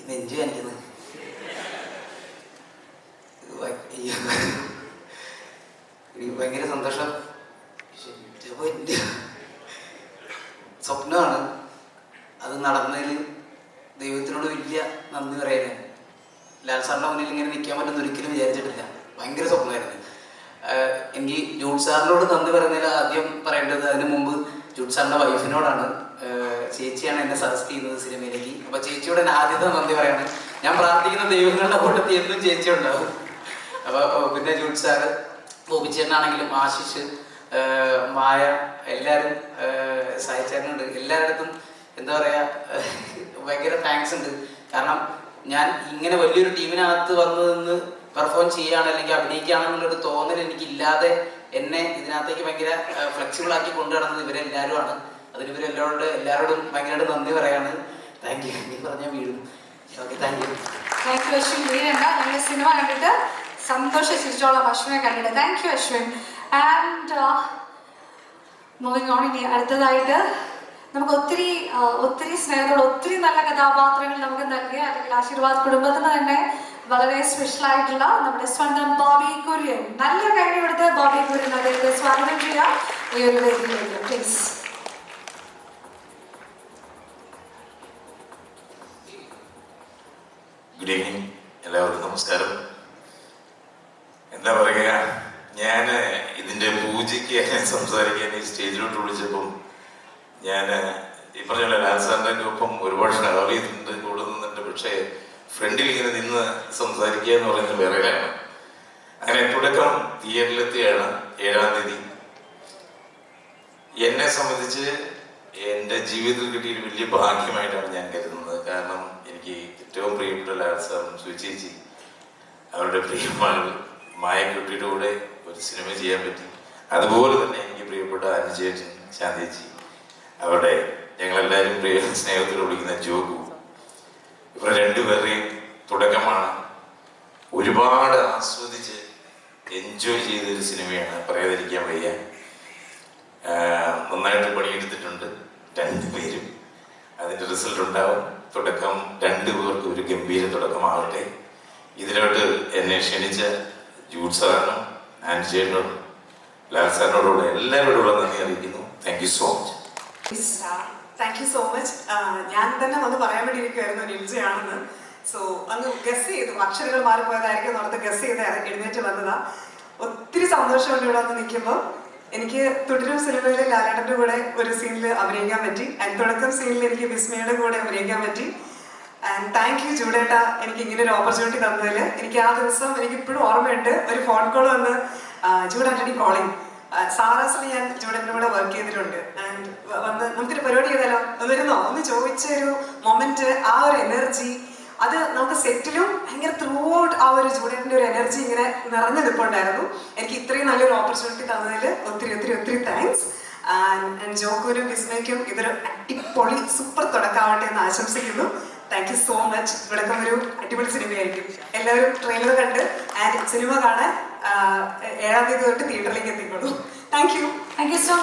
നെഞ്ചു കാണിക്കുന്നത് ഭയങ്കര സന്തോഷം. സ്വപ്നമാണ് അത് നടന്നതിൽ ദൈവത്തിനോട് വലിയ നന്ദി പറയാൻ. ലാൽ സാറിൻ്റെ മുന്നിൽ ഇങ്ങനെ നിൽക്കാൻ പറ്റുന്ന ഒരിക്കലും വിചാരിച്ചിട്ടില്ല. ഭയങ്കര സ്വപ്നമായിരുന്നു. എനിക്ക് ജൂഡ് സാറിനോട് നന്ദി പറയുന്നതിൽ ആദ്യം പറയേണ്ടത് അതിന് മുമ്പ് ജൂഡ് സാറിൻ്റെ വൈഫിനോടാണ്. ചേച്ചിയാണ് എന്നെ സജസ്റ്റ് ചെയ്യുന്നത് സിനിമയിലേക്ക്. അപ്പോൾ ചേച്ചിയോട് എന്നെ ആദ്യത്തെ നന്ദി പറയാണ്. ഞാൻ പ്രാർത്ഥിക്കുന്ന ദൈവങ്ങളുടെ കൂട്ടത്തിൽ എന്നും ചേച്ചി ഉണ്ടാവും. അപ്പോൾ പിന്നെ ജൂഡ് സാറ്, ബോബിച്ചേട്ടനാണെങ്കിലും ആശിഷ്, മായ, എല്ലാവരും, സായിച്ചേട്ടനുണ്ട്, എല്ലായിടത്തും എന്താ പറയുക ഭയങ്കര താങ്ക്സ് ഉണ്ട്. കാരണം ഞാൻ ഇങ്ങനെ വലിയൊരു ടീമിനകത്ത് വന്നു നിന്ന് പെർഫോം ചെയ്യുകയാണ് അല്ലെങ്കിൽ അഭിനയിക്കുകയാണെന്നുള്ളൊരു തോന്നൽ എനിക്കില്ലാതെ എന്നെ ഇതിനകത്തേക്ക് ഭയങ്കര ഫ്ലെക്സിബിൾ ആക്കി കൊണ്ടുനടന്നത് ഇവരെല്ലാവരുമാണ്. അതിന് എല്ലാവരോടും ഭയങ്കരമായിട്ട് നന്ദി പറയാണ്. Thank you. നീ പറഞ്ഞാൽ വീഴും. Okay, thank you. Thank you Ashwin. വീരണ്ട ഞങ്ങൾ സിനിമ കണ്ടിട്ട് സന്തോഷിച്ചിരിച്ചോളാം അശ്വിനെ കണ്ടിട്ട്. Thank you Ashwin. And moving on, ഇനി അടുത്തതായിട്ട് നമുക്ക് ഒത്തിരി സ്നേഹത്തോടെ ഒത്തിരി നല്ല കഥാപാത്രങ്ങൾ നമുക്ക് നൽകിയ അല്ലെങ്കിൽ ആശീർവാദ് കുടുംബത്തിന് തന്നെ വളരെ സ്പെഷ്യൽ ആയിട്ടുള്ള നമ്മുടെ സ്വന്തം ബോബി കുര്യൻ. നല്ലൊരു കൈ കൊടുത്ത് ബോബി കുര്യൻ അദ്ദേഹത്തെ സ്വാഗതം ചെയ്യാം ഈ ഒരു വേദിയിലേക്ക്. പ്ലീസ്. ഗുഡ് ഈവനിങ്, എല്ലാവർക്കും നമസ്കാരം. എന്താ പറയുക, ഞാൻ ഇതിൻ്റെ പൂജയ്ക്ക് സംസാരിക്കാൻ ഈ സ്റ്റേജിലോട്ട് വിളിച്ചപ്പം ഞാൻ ഈ പറഞ്ഞ ലാൽ സാറിൻ്റെ ഒപ്പം ഒരുപാട് ട്രാവൽ ചെയ്തിട്ടുണ്ട്, കൂടെ നിന്നിട്ടുണ്ട്. പക്ഷേ ഫ്രണ്ടിൽ ഇങ്ങനെ നിന്ന് സംസാരിക്കുക എന്ന് പറയുന്നത് വേറെ കാര്യമാണ്. അങ്ങനെ തുടക്കം തിയേറ്ററിലെത്തിയാണ് 7-ാം തീയതി. എന്നെ സംബന്ധിച്ച് എൻ്റെ ജീവിതത്തിൽ കിട്ടിയൊരു വലിയ ഭാഗ്യമായിട്ടാണ് ഞാൻ കരുതുന്നത്. കാരണം എനിക്ക് ഏറ്റവും പ്രിയപ്പെട്ട ലാൽ സാറും സുചേച്ചി, അവരുടെ പ്രിയമാണ് മായക്കുട്ടിയുടെ കൂടെ ഒരു സിനിമ ചെയ്യാൻ പറ്റി. അതുപോലെ തന്നെ എനിക്ക് പ്രിയപ്പെട്ട അനുചേട്ടൻ, ശാന്തേച്ചി, അവരുടെ ഞങ്ങളെല്ലാവരും പ്രിയ സ്നേഹത്തോട് വിളിക്കുന്ന ജോഗു, ഇവർ രണ്ടുപേരുടെയും തുടക്കമാണ്. ഒരുപാട് ആസ്വദിച്ച് എൻജോയ് ചെയ്തൊരു സിനിമയാണ്, പറയാതിരിക്കാൻ വയ്യ. നന്നായിട്ട് പണിയെടുത്തിട്ടുണ്ട് രണ്ടുപേരും. അതിൻ്റെ റിസൾട്ട് ഉണ്ടാവും. തുടക്കം രണ്ടുപേർക്ക് ഒരു ഗംഭീര തുടക്കമാവട്ടെ. ഇതിലോട്ട് എന്നെ ക്ഷണിച്ച ജൂഡ് സാറിനും ആൻഡ് ചേട്ടനോടും ലാൽ സാറിനോടുള്ള എല്ലാവരോടുള്ള നന്ദി അറിയിക്കുന്നു. Thank you so much. Thank you so much. ഞാൻ തന്നെ വന്ന് പറയാൻ വേണ്ടി ഇരിക്കുമായിരുന്നു നിൽജയാണെന്ന്. സോ അങ്ങ് ഗസ് ചെയ്തു, അക്ഷരങ്ങൾ മാറിപ്പോയതായിരിക്കും എന്നോർത്ത് ഗസ് ചെയ്ത് എഴുന്നേറ്റ് വന്നതാ. ഒത്തിരി സന്തോഷമുണ്ട് ഇവിടെ വന്ന് നിൽക്കുമ്പോൾ. എനിക്ക് തുടരും സിനിമയിൽ ലാലേട്ടൻ്റെ കൂടെ ഒരു സീനിൽ അഭിനയിക്കാൻ പറ്റി. ആൻഡ് തുടക്കം സീനിൽ എനിക്ക് വിസ്മയുടെ കൂടെ അഭിനയിക്കാൻ പറ്റി. ആൻഡ് താങ്ക് യു ജൂഡേട്ട, എനിക്ക് ഇങ്ങനെ ഒരു ഓപ്പർച്യൂണിറ്റി തന്നതിൽ. എനിക്ക് ആ ദിവസം എനിക്കിപ്പോഴും ഓർമ്മയുണ്ട്, ഒരു ഫോൺ കോൾ വന്ന് ജൂഡ് ആന്റണി കോളിംഗ്. സാറാസിൽ ഞാൻ ജൂഡൻ്റെ കൂടെ വർക്ക് ചെയ്തിട്ടുണ്ട്. ആൻഡ് വന്ന് നമുക്കൊരു പരിപാടി ചെയ്താലോ, വരുന്നോ ഒന്ന് ചോദിച്ചൊരു മൊമെന്റ്, ആ ഒരു എനർജി, അത് നമുക്ക് സെറ്റിലും ഭയങ്കര ത്രൂ ഔട്ട് ആ ഒരു ജൂഡൻ്റെ ഒരു എനർജി ഇങ്ങനെ നിറഞ്ഞു നിൽപ്പുണ്ടായിരുന്നു. എനിക്ക് ഇത്രയും നല്ലൊരു ഓപ്പർച്യൂണിറ്റി തന്നതിൽ ഒത്തിരി ഒത്തിരി ഒത്തിരി താങ്ക്സ്. ആൻഡ് ജോക്കുവിനും വിസ്മയ്ക്കും ഇതൊരു അടിപൊളി സൂപ്പർ തുടക്കമാവട്ടെ എന്ന് ആശംസിക്കുന്നു. Thank you so much. തുടക്കം ഒരു അടിപൊളി സിനിമയായിരിക്കും. എല്ലാവരും ട്രെയിലർ കണ്ട് ആൻഡ് സിനിമ കാണാൻ 7-ാം തീയതി തൊട്ട് തിയേറ്ററിലേക്ക് എത്തിക്കോളൂ. Thank you. Thank you so